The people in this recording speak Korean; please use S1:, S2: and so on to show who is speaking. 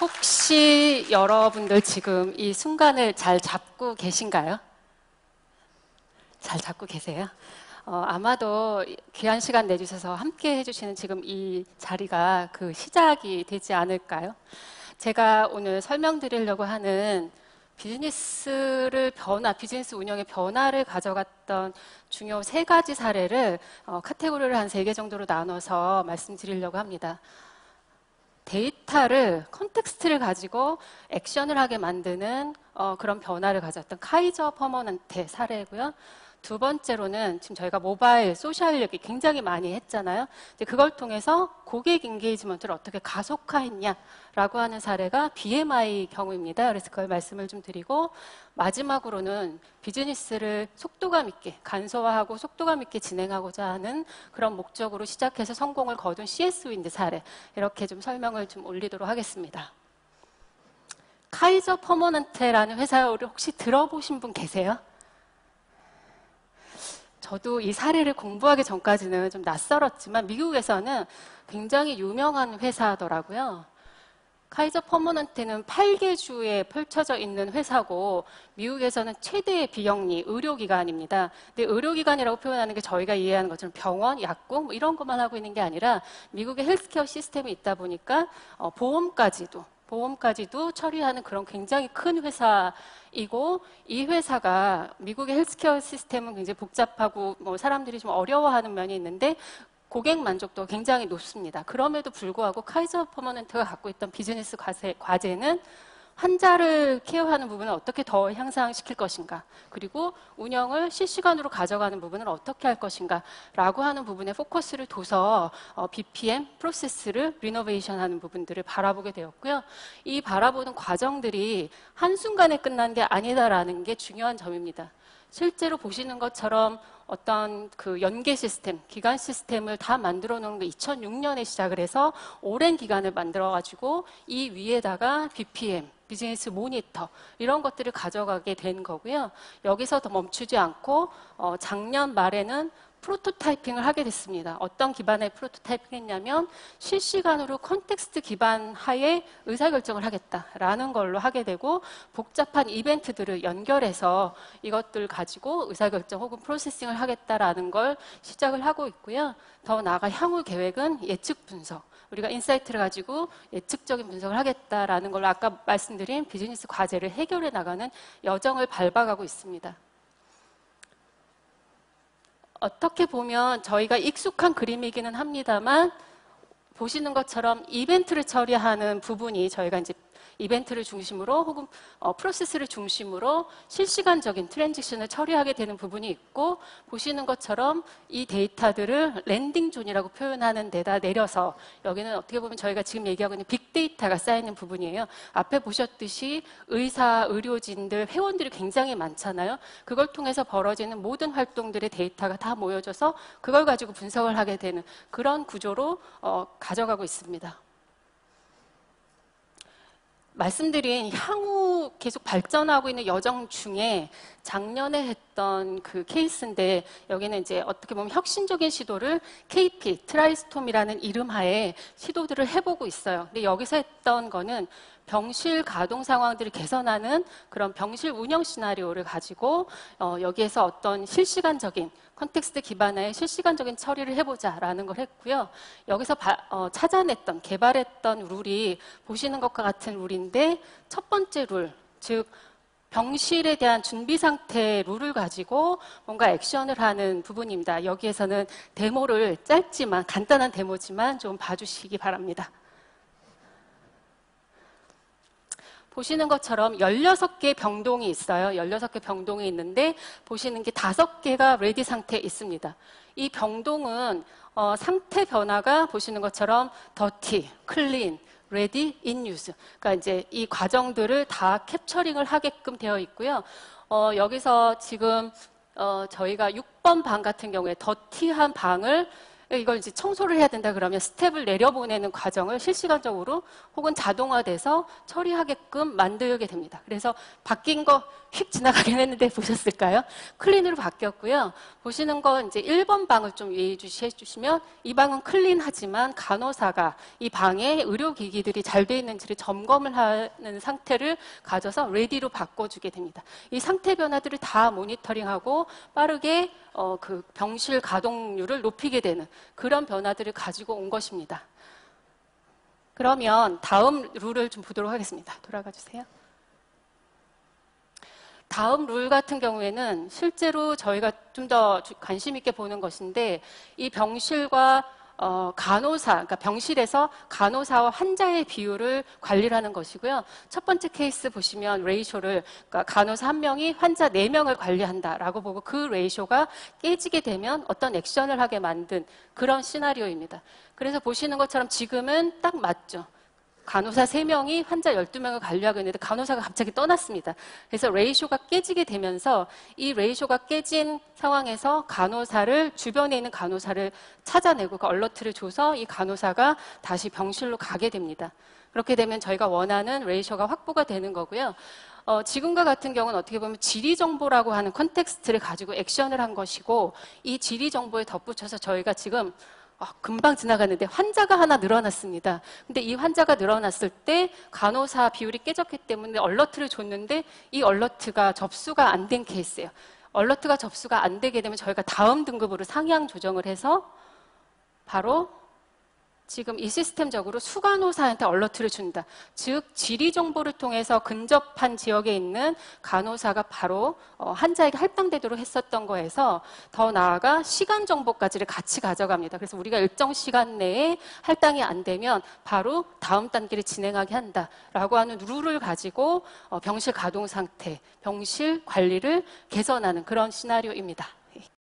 S1: 혹시 여러분들 지금 이 순간을 잘 잡고 계신가요? 잘 잡고 계세요? 아마도 귀한 시간 내주셔서 함께 해주시는 지금 이 자리가 그 시작이 되지 않을까요? 제가 오늘 설명드리려고 하는 비즈니스 운영의 변화를 가져갔던 중요 3가지 사례를 카테고리를 한 3개 정도로 나눠서 말씀드리려고 합니다. 데이터를, 컨텍스트를 가지고 액션을 하게 만드는 그런 변화를 가졌던 카이저 퍼머넌트 사례고요. 두 번째로는 지금 저희가 모바일, 소셜 얘기 굉장히 많이 했잖아요. 이제 그걸 통해서 고객 인게이지먼트를 어떻게 가속화했냐라고 하는 사례가 BMI 경우입니다. 그래서 그걸 말씀을 좀 드리고, 마지막으로는 비즈니스를 속도감 있게, 간소화하고 속도감 있게 진행하고자 하는 그런 목적으로 시작해서 성공을 거둔 CS 윈드 사례, 이렇게 좀 설명을 좀 올리도록 하겠습니다. 카이저 퍼머넌트라는 회사를 혹시 들어보신 분 계세요? 저도 이 사례를 공부하기 전까지는 좀 낯설었지만 미국에서는 굉장히 유명한 회사더라고요. 카이저 퍼머넌트는 8개 주에 펼쳐져 있는 회사고 미국에서는 최대의 비영리 의료기관입니다. 근데 의료기관이라고 표현하는 게 저희가 이해하는 것처럼 병원, 약국 뭐 이런 것만 하고 있는 게 아니라 미국의 헬스케어 시스템이 있다 보니까 보험까지도 처리하는 그런 굉장히 큰 회사이고, 이 회사가 미국의 헬스케어 시스템은 굉장히 복잡하고 뭐 사람들이 좀 어려워하는 면이 있는데 고객 만족도가 굉장히 높습니다. 그럼에도 불구하고 카이저 퍼머넌트가 갖고 있던 비즈니스 과제는 환자를 케어하는 부분을 어떻게 더 향상시킬 것인가, 그리고 운영을 실시간으로 가져가는 부분을 어떻게 할 것인가 라고 하는 부분에 포커스를 둬서 BPM, 프로세스를 리노베이션하는 부분들을 바라보게 되었고요. 이 바라보는 과정들이 한순간에 끝난 게 아니다라는 게 중요한 점입니다. 실제로 보시는 것처럼 어떤 그 연계 시스템, 기간 시스템을 다 만들어 놓은 게 2006년에 시작을 해서 오랜 기간을 만들어가지고 이 위에다가 BPM, 비즈니스 모니터 이런 것들을 가져가게 된 거고요. 여기서 더 멈추지 않고 작년 말에는 프로토타이핑을 하게 됐습니다. 어떤 기반의 프로토타이핑을 했냐면 실시간으로 컨텍스트 기반 하에 의사결정을 하겠다라는 걸로 하게 되고, 복잡한 이벤트들을 연결해서 이것들 가지고 의사결정 혹은 프로세싱을 하겠다라는 걸 시작을 하고 있고요. 더 나아가 향후 계획은 예측 분석, 우리가 인사이트를 가지고 예측적인 분석을 하겠다라는 걸로 아까 말씀드린 비즈니스 과제를 해결해 나가는 여정을 밟아가고 있습니다. 어떻게 보면 저희가 익숙한 그림이기는 합니다만, 보시는 것처럼 이벤트를 처리하는 부분이 저희가 이제 이벤트를 중심으로 혹은 프로세스를 중심으로 실시간적인 트랜지션을 처리하게 되는 부분이 있고, 보시는 것처럼 이 데이터들을 랜딩 존이라고 표현하는 데다 내려서, 여기는 어떻게 보면 저희가 지금 얘기하고 있는 빅데이터가 쌓이는 부분이에요. 앞에 보셨듯이 의사, 의료진들, 회원들이 굉장히 많잖아요. 그걸 통해서 벌어지는 모든 활동들의 데이터가 다 모여져서 그걸 가지고 분석을 하게 되는 그런 구조로 가져가고 있습니다. 말씀드린 향후 계속 발전하고 있는 여정 중에 작년에 했던 그 케이스인데, 여기는 이제 어떻게 보면 혁신적인 시도를 KP, 트라이스톰이라는 이름 하에 시도들을 해보고 있어요. 근데 여기서 했던 거는 병실 가동 상황들을 개선하는 그런 병실 운영 시나리오를 가지고 여기에서 어떤 실시간적인 컨텍스트 기반의 실시간적인 처리를 해보자라는 걸 했고요. 여기서 찾아냈던, 개발했던 룰이 보시는 것과 같은 룰인데, 첫 번째 룰, 즉 병실에 대한 준비 상태 룰을 가지고 뭔가 액션을 하는 부분입니다. 여기에서는 데모를 짧지만, 간단한 데모지만 좀 봐주시기 바랍니다. 보시는 것처럼 16개 병동이 있어요. 16개 병동이 있는데 보시는 게 5개가 레디 상태에 있습니다. 이 병동은 상태 변화가 보시는 것처럼 더티, 클린, 레디, 인 유즈. 그러니까 이제 이 과정들을 다 캡처링을 하게끔 되어 있고요. 여기서 지금 저희가 6번 방 같은 경우에 더티한 방을 이걸 이제 청소를 해야 된다 그러면 스텝을 내려보내는 과정을 실시간적으로 혹은 자동화돼서 처리하게끔 만들게 됩니다. 그래서 바뀐 거 휙 지나가긴 했는데 보셨을까요? 클린으로 바뀌었고요. 보시는 거 이제 1번 방을 좀 예의주시해 주시면 이 방은 클린하지만 간호사가 이 방에 의료기기들이 잘 돼 있는지를 점검을 하는 상태를 가져서 레디로 바꿔주게 됩니다. 이 상태 변화들을 다 모니터링하고 빠르게 그 병실 가동률을 높이게 되는 그런 변화들을 가지고 온 것입니다. 그러면 다음 룰을 좀 보도록 하겠습니다. 돌아가 주세요. 다음 룰 같은 경우에는 실제로 저희가 좀 더 관심 있게 보는 것인데 이 병실과 간호사, 그러니까 병실에서 간호사와 환자의 비율을 관리를 하는 것이고요. 첫 번째 케이스 보시면 레이쇼를, 그러니까 간호사 1명이 환자 4명을 관리한다라고 보고 그 레이쇼가 깨지게 되면 어떤 액션을 하게 만든 그런 시나리오입니다. 그래서 보시는 것처럼 지금은 딱 맞죠. 간호사 3명이 환자 12명을 관리하고 있는데 간호사가 갑자기 떠났습니다. 그래서 레이쇼가 깨지게 되면서 이 레이쇼가 깨진 상황에서 간호사를, 주변에 있는 간호사를 찾아내고 그 얼러트를 줘서 이 간호사가 다시 병실로 가게 됩니다. 그렇게 되면 저희가 원하는 레이쇼가 확보가 되는 거고요. 지금과 같은 경우는 어떻게 보면 지리정보라고 하는 컨텍스트를 가지고 액션을 한 것이고 이 지리정보에 덧붙여서 저희가 지금 금방 지나갔는데 환자가 하나 늘어났습니다. 근데 이 환자가 늘어났을 때 간호사 비율이 깨졌기 때문에 얼러트를 줬는데 이 얼러트가 접수가 안 된 케이스예요. 얼러트가 접수가 안 되게 되면 저희가 다음 등급으로 상향 조정을 해서 바로 지금 이 시스템적으로 수간호사한테 얼러트를 준다. 즉 지리 정보를 통해서 근접한 지역에 있는 간호사가 바로 환자에게 할당되도록 했었던 거에서 더 나아가 시간 정보까지를 같이 가져갑니다. 그래서 우리가 일정 시간 내에 할당이 안 되면 바로 다음 단계를 진행하게 한다라고 하는 룰을 가지고 병실 가동 상태, 병실 관리를 개선하는 그런 시나리오입니다.